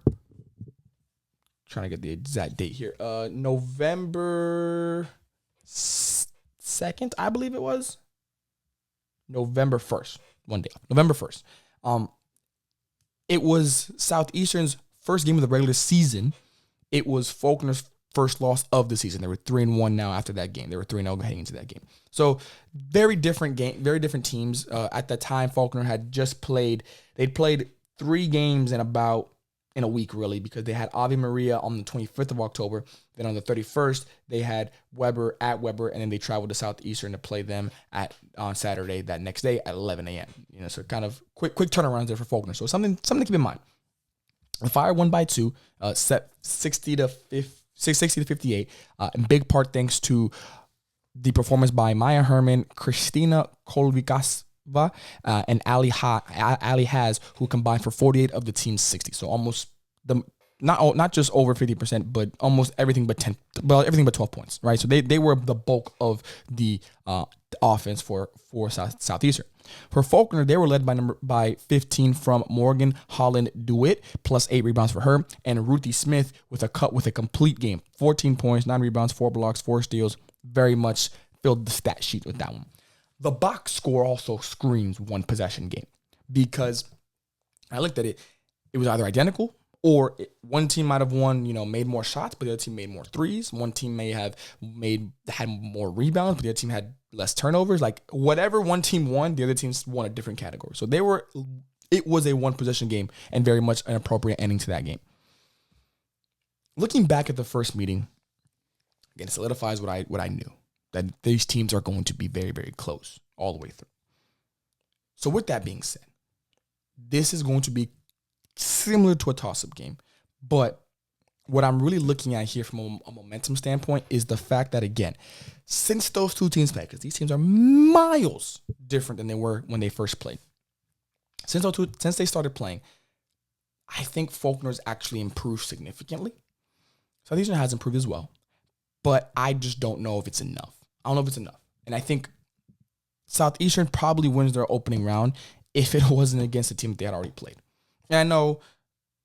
Trying to get the exact date here. November 2nd, I believe it was. November 1st, one day off. November 1st. It was Southeastern's first game of the regular season. It was Faulkner's first loss of the season. They were 3-1 now after that game. They were 3-0 heading into that game. So very different game, very different teams. At that time, Faulkner had just played. They'd played 3 games in a week, really, because they had Ave Maria on the 25th of October. Then on the 31st, they had Weber at Weber, and then they traveled to Southeastern to play them on Saturday that next day at 11 a.m. You know, so kind of quick turnarounds there for Faulkner. So something to keep in mind. The Fire won by 2, set 60 to 58, in big part thanks to the performance by Maya Herman, Christina Kolvikasva, and Ali Haz, who combined for 48 of the team's 60. So almost not just over 50%, but almost everything but 12 points, right? So they were the bulk of the offense for Southeastern. For Faulkner, they were led by 15 from Morgan Holland DeWitt, plus 8 rebounds for her, and Ruthie Smith with a complete game, 14 points, 9 rebounds, 4 blocks, 4 steals. Very much filled the stat sheet with that one. The box score also screams one possession game, because I looked at it. It was either identical, or one team might have won, made more shots, but the other team made more threes. One team may have had more rebounds, but the other team had less turnovers. Like, whatever one team won, the other teams won a different category. So it was a one possession game, and very much an appropriate ending to that game. Looking back at the first meeting, again, it solidifies what I knew, that these teams are going to be very, very close all the way through. So with that being said, this is going to be similar to a toss-up game, but what I'm really looking at here from a momentum standpoint is the fact that, again, since those two teams played, because these teams are miles different than they were when they first played, since they started playing, I think Faulkner's actually improved significantly. Southeastern has improved as well, but I just don't know if it's enough. I don't know if it's enough. And I think Southeastern probably wins their opening round if it wasn't against a team that they had already played. And I know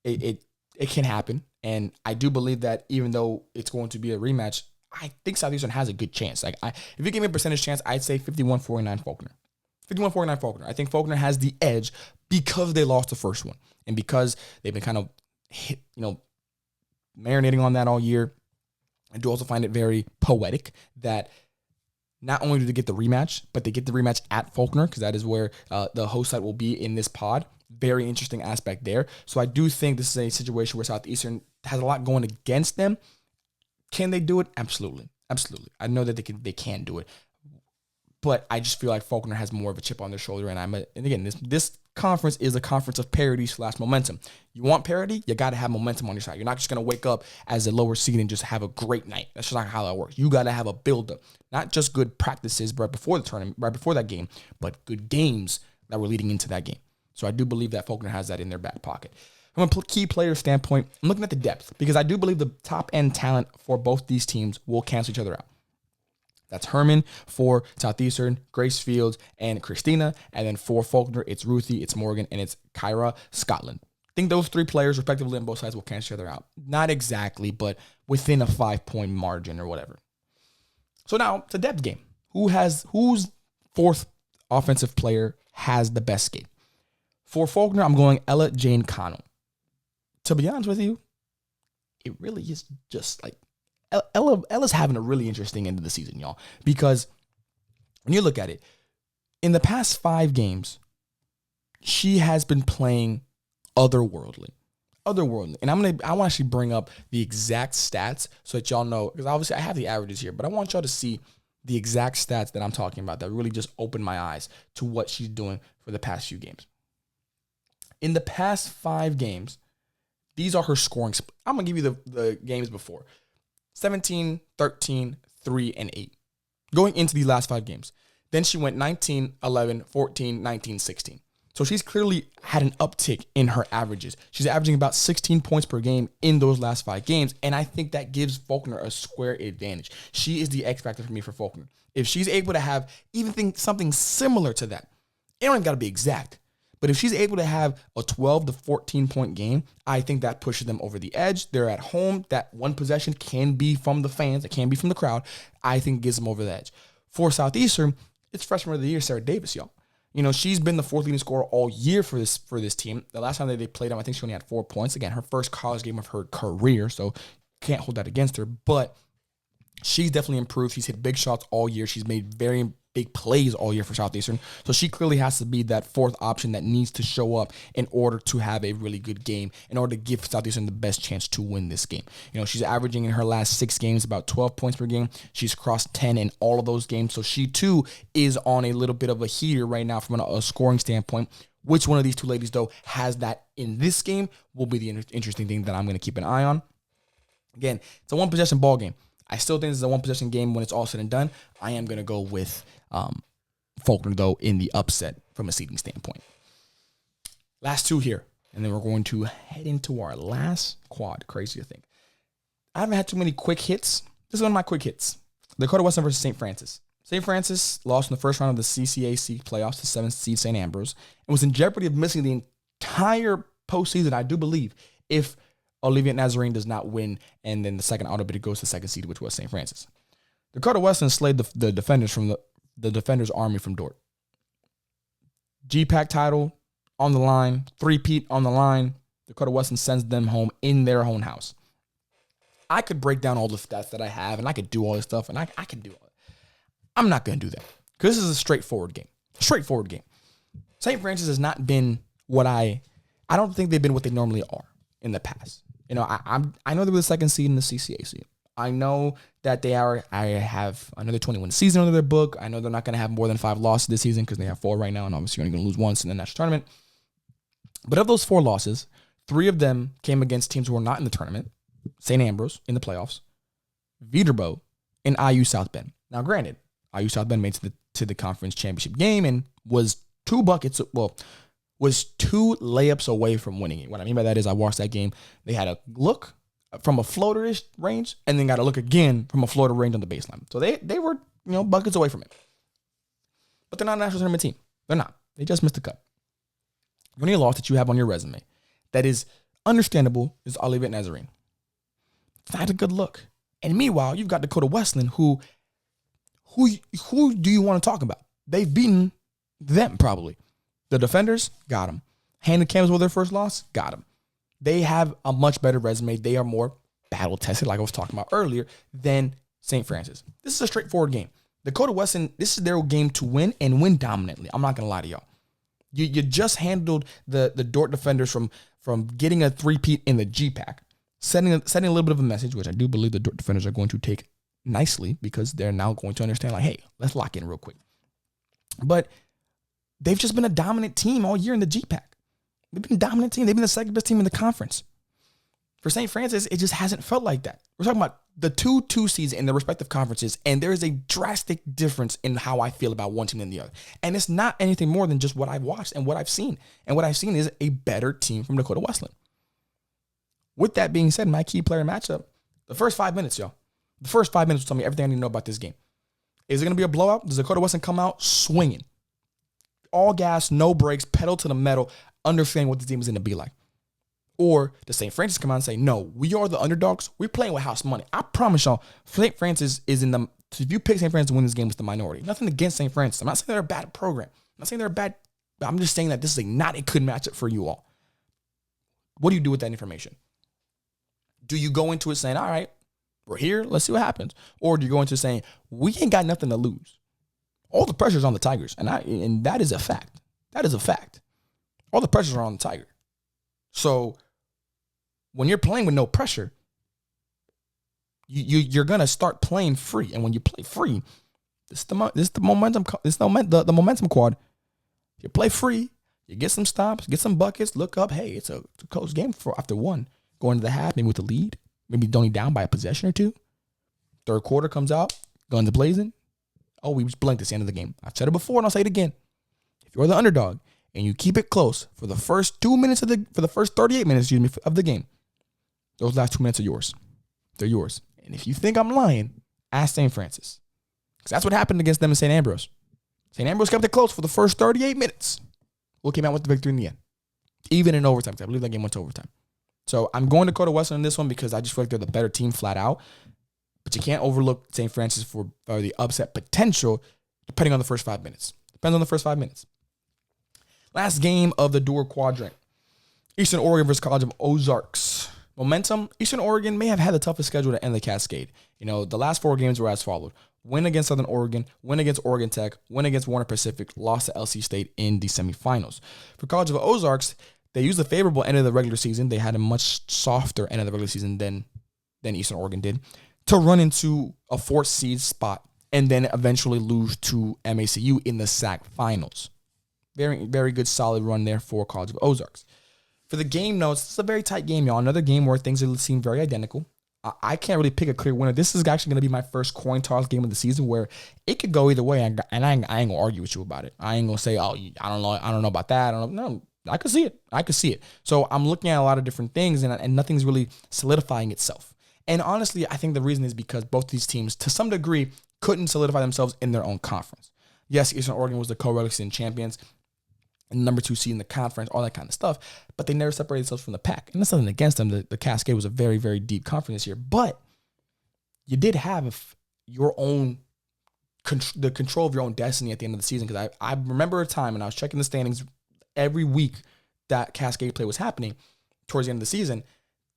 it can happen, and I do believe that even though it's going to be a rematch, I think Southeastern has a good chance. Like, if you give me a percentage chance, I'd say 51-49 Faulkner. 51-49 Faulkner. I think Faulkner has the edge because they lost the first one, and because they've been kind of marinating on that all year. I do also find it very poetic that not only do they get the rematch, but they get the rematch at Faulkner, because that is where the host site will be in this pod. Very interesting aspect there. So I do think this is a situation where Southeastern has a lot going against them. Can they do it? Absolutely. Absolutely. I know that they can do it. But I just feel like Faulkner has more of a chip on their shoulder. And again, this conference is a conference of parity / momentum. You want parity, you got to have momentum on your side. You're not just going to wake up as a lower seed and just have a great night. That's just not how that works. You got to have a build-up. Not just good practices right before the tournament, right before that game, but good games that were leading into that game. So I do believe that Faulkner has that in their back pocket. From a key player standpoint, I'm looking at the depth, because I do believe the top-end talent for both these teams will cancel each other out. That's Herman for Southeastern, Grace Fields, and Christina. And then for Faulkner, it's Ruthie, it's Morgan, and it's Kyra Scotland. I think those 3 players, respectively, on both sides will cancel each other out. Not exactly, but within a 5-point margin or whatever. So now, it's a depth game. Whose fourth offensive player has the best game? For Faulkner, I'm going Ella Jane Connell. To be honest with you, it really is just like Ella's having a really interesting end of the season, y'all, because when you look at it, in the past 5 games, she has been playing otherworldly. And I want to actually bring up the exact stats so that y'all know, because obviously I have the averages here, but I want y'all to see the exact stats that I'm talking about that really just opened my eyes to what she's doing for the past few games. In the past 5 games, these are her scoring. I'm going to give you the games before. 17, 13, 3, and 8. Going into these last 5 games. Then she went 19, 11, 14, 19, 16. So she's clearly had an uptick in her averages. She's averaging about 16 points per game in those last 5 games, and I think that gives Faulkner a square advantage. She is the X factor for me for Faulkner. If she's able to have something similar to that, it don't even got to be exact, but if she's able to have a 12 to 14 point game, I think that pushes them over the edge. They're at home. That one possession can be from the fans. It can be from the crowd. I think it gives them over the edge. For Southeastern, it's freshman of the year, Sarah Davis, y'all. You know, she's been the 4th leading scorer all year for this team. The last time they played them, I think she only had 4 points. Again, her first college game of her career, so can't hold that against her. But she's definitely improved. She's hit big shots all year. She's made very big plays all year for Southeastern. So she clearly has to be that 4th option that needs to show up in order to have a really good game, in order to give Southeastern the best chance to win this game. You know, she's averaging in her last 6 games about 12 points per game. She's crossed 10 in all of those games. So she too is on a little bit of a heater right now from a scoring standpoint. Which one of these 2 ladies, though, has that in this game will be the interesting thing that I'm going to keep an eye on. Again, it's a 1-possession ball game. I still think this is a 1-possession game when it's all said and done. I am going to go with Faulkner, though, in the upset from a seeding standpoint. Last 2 here, and then we're going to head into our last quad. Crazy to think. I haven't had too many quick hits. This is one of my quick hits. Dakota Wesleyan versus St. Francis. St. Francis lost in the first round of the CCAC playoffs to 7th seed St. Ambrose and was in jeopardy of missing the entire postseason, I do believe, if Olivia Nazarene does not win, and then the second auto bid goes to 2nd seed, which was St. Francis. Dakota Wesleyan slayed the defenders from the defenders' army from Dort. GPAC title on the line, 3-peat on the line. Dakota Wesleyan sends them home in their own house. I could break down all the stats that I have, and I could do all this stuff, and I can do all it. I'm not going to do that because this is a straightforward game. St. Francis has not been what I don't think they've been what they normally are in the past. You know, I know they were the 2nd seed in the CCAC. I know that I have another 21 season under their book. I know they're not going to have more than 5 losses this season because they have 4 right now, and obviously you're only going to lose once in the national tournament. But of those 4 losses, 3 of them came against teams who were not in the tournament. St. Ambrose in the playoffs, Viterbo, and IU South Bend. Now, granted, IU South Bend made to the conference championship game and was 2 layups away from winning it. What I mean by that is I watched that game. They had a look from a floater-ish range and then got a look again from a floater range on the baseline. So they were, buckets away from it. But they're not a national tournament team. They're not. They just missed the cut. The only loss that you have on your resume that is understandable is Olivia Nazarene. It's not a good look. And meanwhile, you've got Dakota Wesleyan, who do you want to talk about? They've beaten them probably. The defenders, got them. Handed Campbell with their first loss, got them. They have a much better resume. They are more battle-tested, like I was talking about earlier, than St. Francis. This is a straightforward game. Dakota Wesleyan, this is their game to win and win dominantly. I'm not going to lie to y'all. You just handled the Dort defenders from getting a 3-peat in the GPAC, sending a little bit of a message, which I do believe the Dort defenders are going to take nicely because they're now going to understand, like, hey, let's lock in real quick. But they've just been a dominant team all year in the GPAC. They've been a dominant team. They've been the 2nd best team in the conference. For St. Francis, it just hasn't felt like that. We're talking about the 2 seeds in their respective conferences, and there is a drastic difference in how I feel about one team than the other. And it's not anything more than just what I've watched and what I've seen. And what I've seen is a better team from Dakota Wesleyan. With that being said, my key player matchup, the first 5 minutes, y'all. The first 5 minutes will tell me everything I need to know about this game. Is it going to be a blowout? Does Dakota Wesleyan come out swinging? All gas, no brakes, pedal to the metal, understanding what this team is going to be like. Or does St. Francis come out and say, no, we are the underdogs. We're playing with house money. I promise y'all, St. Francis is in the, if you pick St. Francis to win this game, it's the minority. Nothing against St. Francis. I'm not saying they're a bad program. I'm not saying they're a bad, but I'm just saying that this is not a good matchup for you all. What do you do with that information? Do you go into it saying, all right, We're here. Let's see what happens. Or do you go into saying, we ain't got nothing to lose? All the pressure's on the Tigers. And that is a fact. That is a fact. All the pressures are on the Tiger. So when you're playing with no pressure, you're going to start playing free. And when you play free, this is the momentum quad. You play free, you get some stops, get some buckets, look up. Hey, it's a close game after one. Going to the half, maybe with the lead, maybe only down by a possession or two. Third quarter comes out, guns blazing. Oh, we just blinked. It's the end of the game. I've said it before and I'll say it again. If you're the underdog and you keep it close for the first 2 minutes for the first 38 minutes, of the game, those last 2 minutes are yours. They're yours. And if you think I'm lying, ask St. Francis. Because that's what happened against them in St. Ambrose. St. Ambrose kept it close for the first 38 minutes. Who came out with the victory in the end? Even in overtime. I believe that game went to overtime. So I'm going to Dakota Wesleyan in this one because I just feel like they're the better team flat out. But you can't overlook St. Francis for the upset potential depending on the first 5 minutes. Depends on the first 5 minutes. Last game of the Duer Quadrant. Eastern Oregon versus College of Ozarks. Momentum. Eastern Oregon may have had the toughest schedule to end the Cascade. The last 4 games were as followed. Win against Southern Oregon, win against Oregon Tech, win against Warner Pacific, lost to LC State in the semifinals. For College of Ozarks, they used a favorable end of the regular season. They had a much softer end of the regular season than Eastern Oregon did to run into a 4th seed spot and then eventually lose to MACU in the SAC finals. Very, very good, solid run there for College of Ozarks. For the game notes, it's a very tight game, y'all. Another game where things seem very identical. I can't really pick a clear winner. This is actually going to be my first coin toss game of the season where it could go either way, and I ain't going to argue with you about it. I ain't going to say, oh, I don't know about that. No, I could see it. So I'm looking at a lot of different things, and nothing's really solidifying itself. And honestly, I think the reason is because both these teams, to some degree, couldn't solidify themselves in their own conference. Yes, Eastern Oregon was the co-regular season champions, and number 2 seed in the conference, all that kind of stuff, but they never separated themselves from the pack. And that's nothing against them. The Cascade was a very, very deep conference this year, but you did have your own the control of your own destiny at the end of the season. Because I remember a time when I was checking the standings every week that Cascade play was happening towards the end of the season,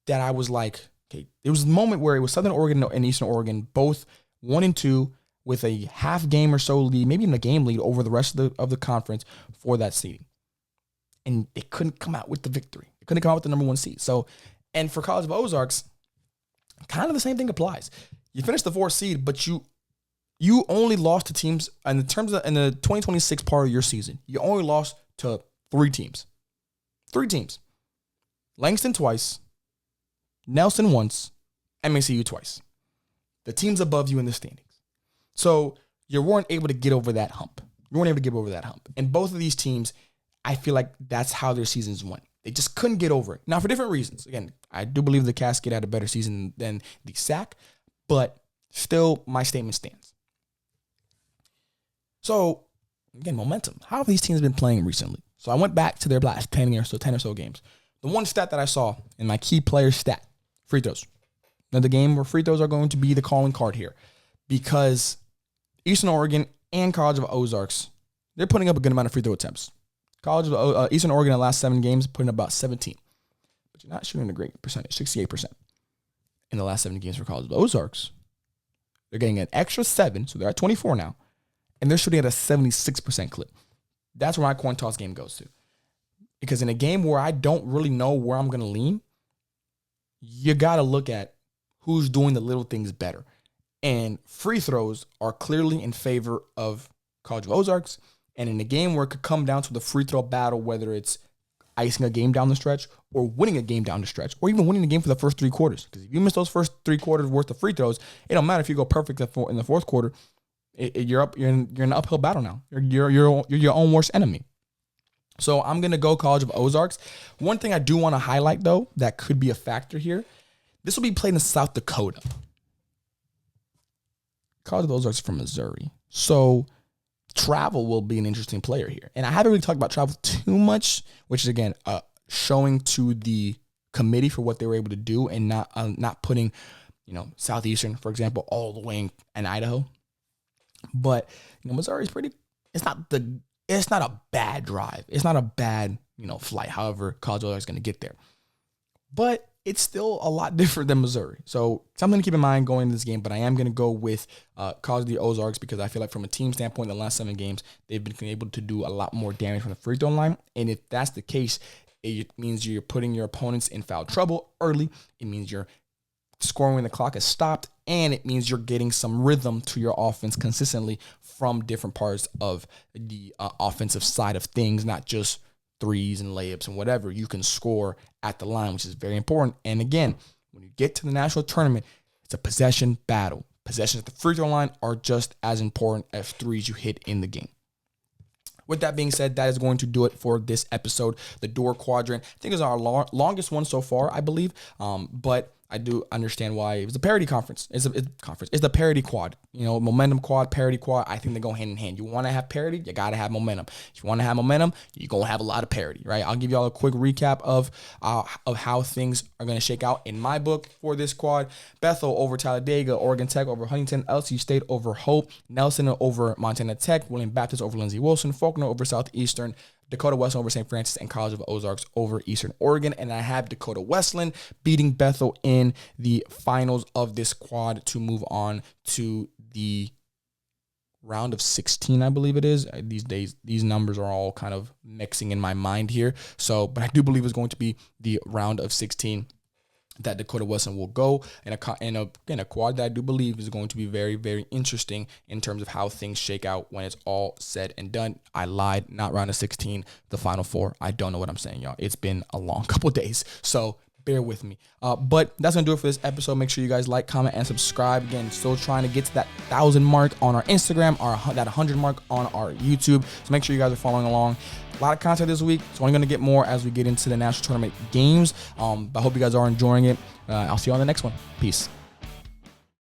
that I was like, okay, there was a moment where it was Southern Oregon and Eastern Oregon, both 1 and 2, with a half game or so lead, maybe even a game lead over the rest of the conference for that seeding. And they couldn't come out with the victory. They couldn't come out with the number 1 seed. So, and for College of Ozarks, kind of the same thing applies. You finished the 4th seed, but you only lost to teams, in the 2026 part of your season, you only lost to 3 teams. 3 teams. Langston twice, Nelson once, MACU twice. The teams above you in the standings. So you weren't able to get over that hump. And both of these teams, I feel like that's how their seasons went. They just couldn't get over it. Now, for different reasons. Again, I do believe the Cascade had a better season than the SAC, but still, my statement stands. So, again, momentum. How have these teams been playing recently? So I went back to their last 10 or so games. The one stat that I saw in my key player stat, free throws. Another game where free throws are going to be the calling card here, because Eastern Oregon and College of Ozarks, they're putting up a good amount of free throw attempts. Eastern Oregon in the last 7 games putting up about 17. But you're not shooting a great percentage, 68%. In the last 7 games for College of Ozarks, they're getting an extra 7, so they're at 24 now, and they're shooting at a 76% clip. That's where my coin toss game goes to. Because in a game where I don't really know where I'm going to lean, you got to look at who's doing the little things better. And free throws are clearly in favor of College of Ozarks. And in a game where it could come down to the free throw battle, whether it's icing a game down the stretch or winning a game down the stretch, or even winning the game for the first 3 quarters. Because if you miss those first 3 quarters worth of free throws, it don't matter if you go perfect in the 4th quarter. You're in an uphill battle now. You're your own worst enemy. So I'm going to go College of Ozarks. One thing I do want to highlight, though, that could be a factor here. This will be played in South Dakota. College of Ozarks is from Missouri. So travel will be an interesting player here. And I haven't really talked about travel too much, which is, again, showing to the committee for what they were able to do and not putting, Southeastern, for example, all the way in Idaho. But, Missouri is it's not a bad drive. It's not a bad, flight. However, College of Ozarks is going to get there. But it's still a lot different than Missouri. So something to keep in mind going into this game, but I am going to go with the Ozarks because I feel like from a team standpoint, in the last 7 games, they've been able to do a lot more damage from the free throw line. And if that's the case, it means you're putting your opponents in foul trouble early. It means you're scoring when the clock is stopped, and it means you're getting some rhythm to your offense consistently from different parts of the offensive side of things, not just threes and layups and whatever. You can score at the line, which is very important. And again, when you get to the national tournament, it's a possession battle. Possessions at the free throw line are just as important as threes you hit in the game. With that being said, that is going to do it for this episode. The Duer Quadrant, I think, is our longest one so far, I believe. But I do understand why it was a parody conference. It's the parody quad. Momentum quad, parody quad. I think they go hand in hand. You want to have parody, you got to have momentum. If you want to have momentum, you're going to have a lot of parody, right? I'll give you all a quick recap of how things are going to shake out in my book for this quad. Bethel over Talladega, Oregon Tech over Huntington, LC State over Hope, Nelson over Montana Tech, William Baptist over Lindsey Wilson, Faulkner over Southeastern, Dakota Wesleyan over St. Francis, and College of Ozarks over Eastern Oregon. And I have Dakota Wesleyan beating Bethel in the finals of this quad to move on to the round of 16, I believe it is. These days, these numbers are all kind of mixing in my mind here. But I do believe it's going to be the round of 16 that Dakota Wesleyan will go in a quad that I do believe is going to be very, very interesting in terms of how things shake out when it's all said and done. I lied, not round of 16, the Final Four. I don't know what I'm saying, y'all. It's been a long couple days, so bear with me. But that's going to do it for this episode. Make sure you guys like, comment, and subscribe. Again, still trying to get to that 1,000 mark on our Instagram, that 100 mark on our YouTube. So make sure you guys are following along. A lot of content this week, so I'm going to get more as we get into the national tournament games. But I hope you guys are enjoying it. I'll see you on the next one. Peace.